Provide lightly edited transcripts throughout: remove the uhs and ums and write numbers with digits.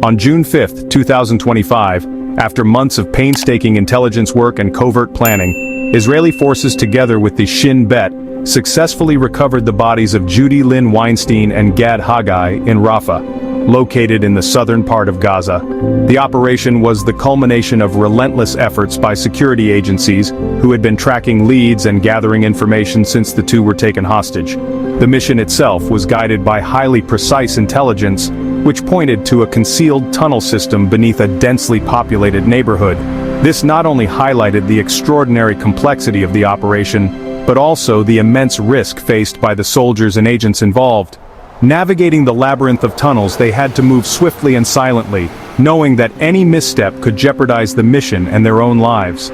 On June 5, 2025, after months of painstaking intelligence work and covert planning, Israeli forces together with the Shin Bet successfully recovered the bodies of Judi Lynn Weinstein and Gad Haggai in Rafah, located in the southern part of Gaza. The operation was the culmination of relentless efforts by security agencies who had been tracking leads and gathering information since the two were taken hostage. The mission itself was guided by highly precise intelligence, which pointed to a concealed tunnel system beneath a densely populated neighborhood. This not only highlighted the extraordinary complexity of the operation, but also the immense risk faced by the soldiers and agents involved. Navigating the labyrinth of tunnels, they had to move swiftly and silently, knowing that any misstep could jeopardize the mission and their own lives.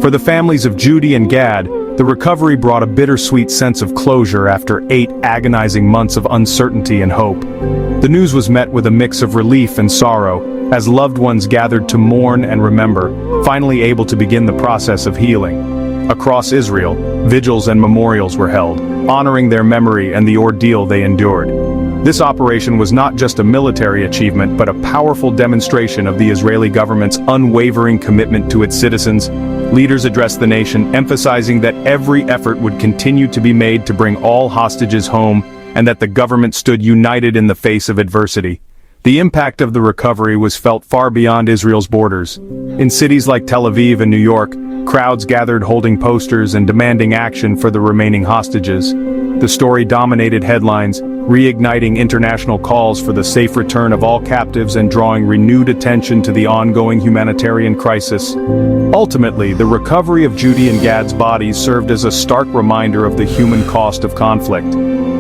For the families of Judi and Gad, the recovery brought a bittersweet sense of closure after 8 agonizing months of uncertainty and hope. The news was met with a mix of relief and sorrow, as loved ones gathered to mourn and remember, finally able to begin the process of healing. Across Israel, vigils and memorials were held, honoring their memory and the ordeal they endured. This operation was not just a military achievement but a powerful demonstration of the Israeli government's unwavering commitment to its citizens. Leaders addressed the nation, emphasizing that every effort would continue to be made to bring all hostages home and that the government stood united in the face of adversity. The impact of the recovery was felt far beyond Israel's borders. In cities like Tel Aviv and New York, crowds gathered holding posters and demanding action for the remaining hostages. The story dominated headlines, reigniting international calls for the safe return of all captives and drawing renewed attention to the ongoing humanitarian crisis. Ultimately, the recovery of Judi and Gad's bodies served as a stark reminder of the human cost of conflict.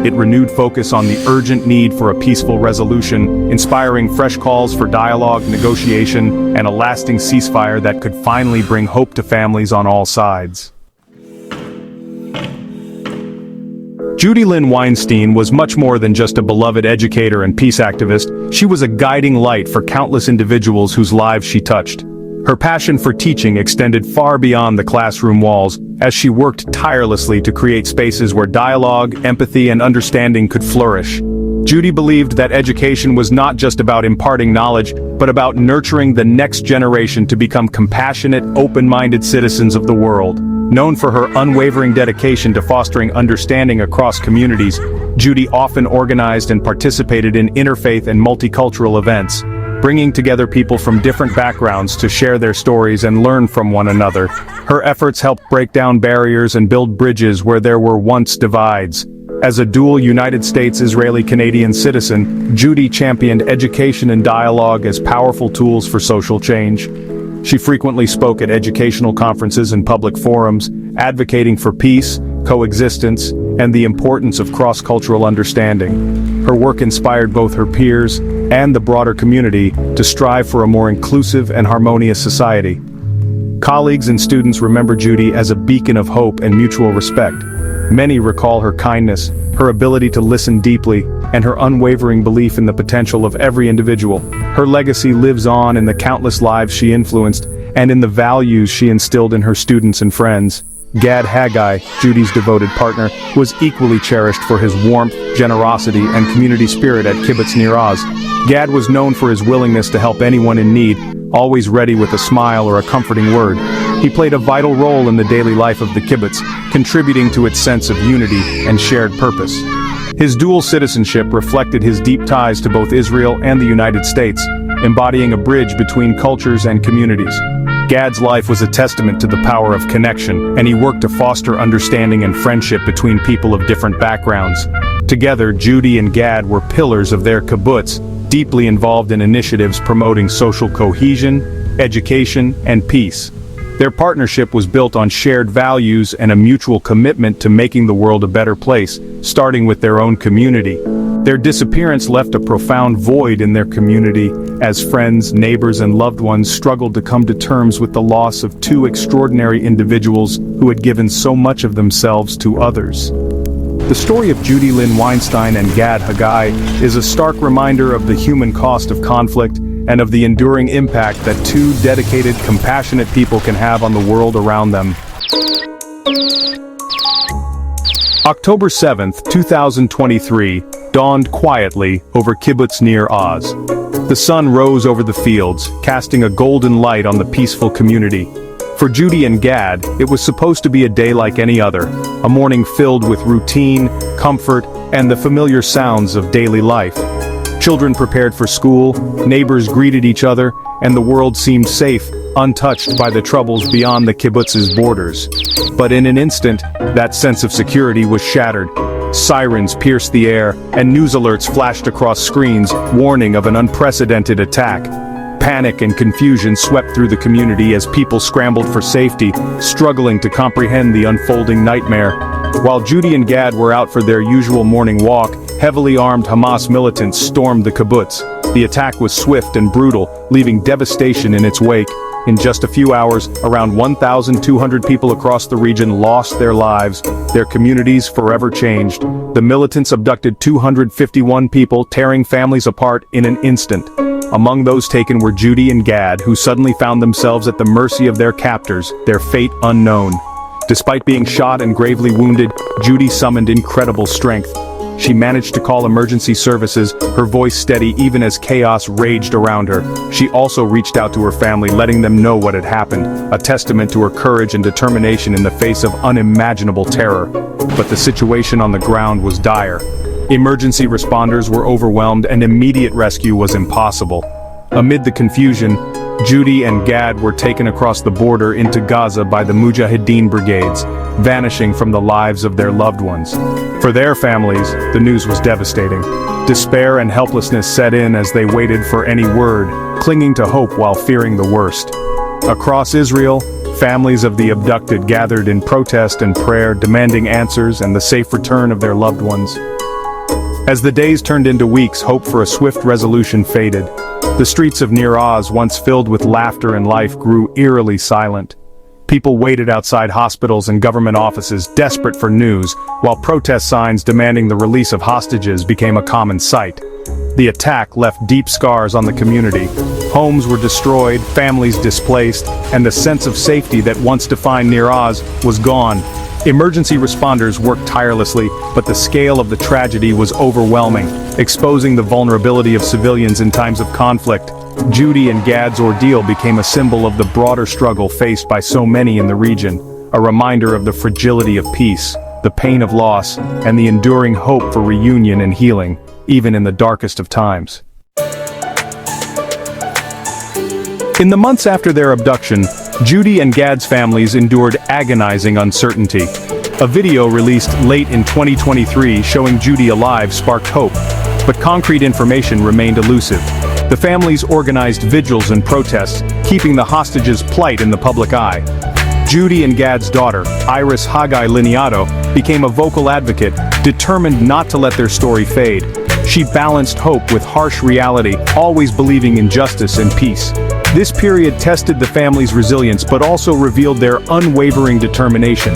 It renewed focus on the urgent need for a peaceful resolution, inspiring fresh calls for dialogue, negotiation, and a lasting ceasefire that could finally bring hope to families on all sides. Judi Lynn Weinstein was much more than just a beloved educator and peace activist. She was a guiding light for countless individuals whose lives she touched. Her passion for teaching extended far beyond the classroom walls, as she worked tirelessly to create spaces where dialogue, empathy, and understanding could flourish. Judi believed that education was not just about imparting knowledge, but about nurturing the next generation to become compassionate, open-minded citizens of the world. Known for her unwavering dedication to fostering understanding across communities, Judi often organized and participated in interfaith and multicultural events, bringing together people from different backgrounds to share their stories and learn from one another. Her efforts helped break down barriers and build bridges where there were once divides. As a dual United States Israeli-Canadian citizen, Judi championed education and dialogue as powerful tools for social change. She frequently spoke at educational conferences and public forums, advocating for peace, coexistence, and the importance of cross-cultural understanding. Her work inspired both her peers and the broader community to strive for a more inclusive and harmonious society. Colleagues and students remember Judi as a beacon of hope and mutual respect. Many recall her kindness, her ability to listen deeply, and her unwavering belief in the potential of every individual. Her legacy lives on in the countless lives she influenced and in the values she instilled in her students and friends. Gad Haggai, Judi's devoted partner, was equally cherished for his warmth, generosity, and community spirit at Kibbutz Nir Oz. Gad was known for his willingness to help anyone in need, always ready with a smile or a comforting word. He played a vital role in the daily life of the kibbutz, contributing to its sense of unity and shared purpose. His dual citizenship reflected his deep ties to both Israel and the United States, embodying a bridge between cultures and communities. Gad's life was a testament to the power of connection, and he worked to foster understanding and friendship between people of different backgrounds. Together, Judi and Gad were pillars of their kibbutz, deeply involved in initiatives promoting social cohesion, education, and peace. Their partnership was built on shared values and a mutual commitment to making the world a better place, starting with their own community. Their disappearance left a profound void in their community, as friends, neighbors, and loved ones struggled to come to terms with the loss of two extraordinary individuals who had given so much of themselves to others. The story of Judi Lynn Weinstein and Gad Haggai is a stark reminder of the human cost of conflict and of the enduring impact that two dedicated, compassionate people can have on the world around them. October 7, 2023, dawned quietly over kibbutz Nir Oz. The sun rose over the fields, casting a golden light on the peaceful community. For Judi and Gad, it was supposed to be a day like any other, a morning filled with routine, comfort, and the familiar sounds of daily life. Children prepared for school, neighbors greeted each other, and the world seemed safe, untouched by the troubles beyond the kibbutz's borders. But in an instant, that sense of security was shattered. Sirens pierced the air, and news alerts flashed across screens, warning of an unprecedented attack. Panic and confusion swept through the community as people scrambled for safety, struggling to comprehend the unfolding nightmare. While Judi and Gad were out for their usual morning walk, heavily armed Hamas militants stormed the kibbutz. The attack was swift and brutal, leaving devastation in its wake. In just a few hours, around 1,200 people across the region lost their lives, their communities forever changed. The militants abducted 251 people, tearing families apart in an instant. Among those taken were Judi and Gad, who suddenly found themselves at the mercy of their captors, their fate unknown. Despite being shot and gravely wounded, Judi summoned incredible strength. She managed to call emergency services, her voice steady even as chaos raged around her. She also reached out to her family, letting them know what had happened, a testament to her courage and determination in the face of unimaginable terror. But the situation on the ground was dire. Emergency responders were overwhelmed and immediate rescue was impossible. Amid the confusion, Judi and Gad were taken across the border into Gaza by the Mujahideen brigades, vanishing from the lives of their loved ones. For their families, the news was devastating. Despair and helplessness set in as they waited for any word, clinging to hope while fearing the worst. Across Israel, families of the abducted gathered in protest and prayer, demanding answers and the safe return of their loved ones. As the days turned into weeks, hope for a swift resolution faded. The streets of Nir Oz, once filled with laughter and life, grew eerily silent. People waited outside hospitals and government offices, desperate for news, while protest signs demanding the release of hostages became a common sight. The attack left deep scars on the community. Homes were destroyed, families displaced, and the sense of safety that once defined Nir Oz was gone. Emergency responders worked tirelessly, but the scale of the tragedy was overwhelming, exposing the vulnerability of civilians in times of conflict. Judi and Gad's ordeal became a symbol of the broader struggle faced by so many in the region, a reminder of the fragility of peace, the pain of loss, and the enduring hope for reunion and healing, even in the darkest of times. In the months after their abduction, Judi and Gad's families endured agonizing uncertainty. A video released late in 2023 showing Judi alive sparked hope, but concrete information remained elusive. The families organized vigils and protests, keeping the hostages' plight in the public eye. Judi and Gad's daughter, Haggai became a vocal advocate, determined not to let their story fade. She balanced hope with harsh reality, always believing in justice and peace. This period tested the family's resilience but also revealed their unwavering determination.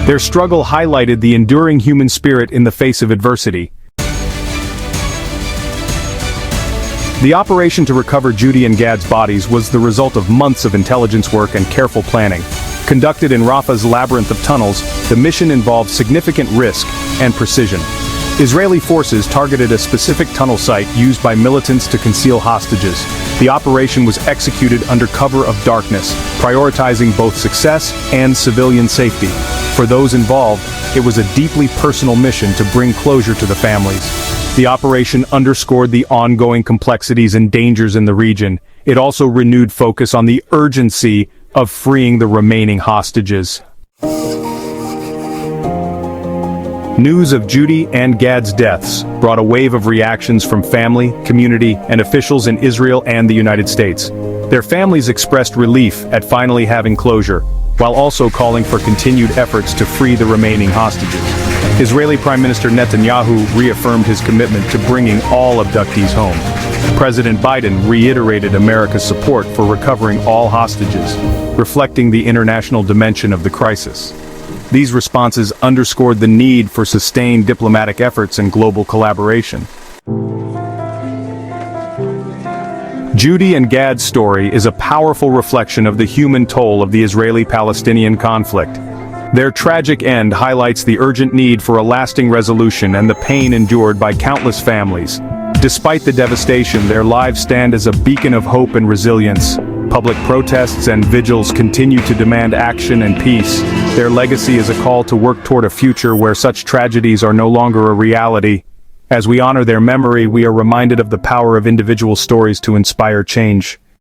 Their struggle highlighted the enduring human spirit in the face of adversity. The operation to recover Judi and Gad's bodies was the result of months of intelligence work and careful planning. Conducted in Rafah's labyrinth of tunnels, the mission involved significant risk and precision. Israeli forces targeted a specific tunnel site used by militants to conceal hostages. The operation was executed under cover of darkness, prioritizing both success and civilian safety. For those involved, it was a deeply personal mission to bring closure to the families. The operation underscored the ongoing complexities and dangers in the region. It also renewed focus on the urgency of freeing the remaining hostages. News of Judi and Gad's deaths brought a wave of reactions from family, community, and officials in Israel and the United States. Their families expressed relief at finally having closure, while also calling for continued efforts to free the remaining hostages. Israeli Prime Minister Netanyahu reaffirmed his commitment to bringing all abductees home. President Biden reiterated America's support for recovering all hostages, reflecting the international dimension of the crisis. These responses underscored the need for sustained diplomatic efforts and global collaboration. Judi and Gad's story is a powerful reflection of the human toll of the Israeli-Palestinian conflict. Their tragic end highlights the urgent need for a lasting resolution and the pain endured by countless families. Despite the devastation, their lives stand as a beacon of hope and resilience. Public protests and vigils continue to demand action and peace. Their legacy is a call to work toward a future where such tragedies are no longer a reality. As we honor their memory, we are reminded of the power of individual stories to inspire change.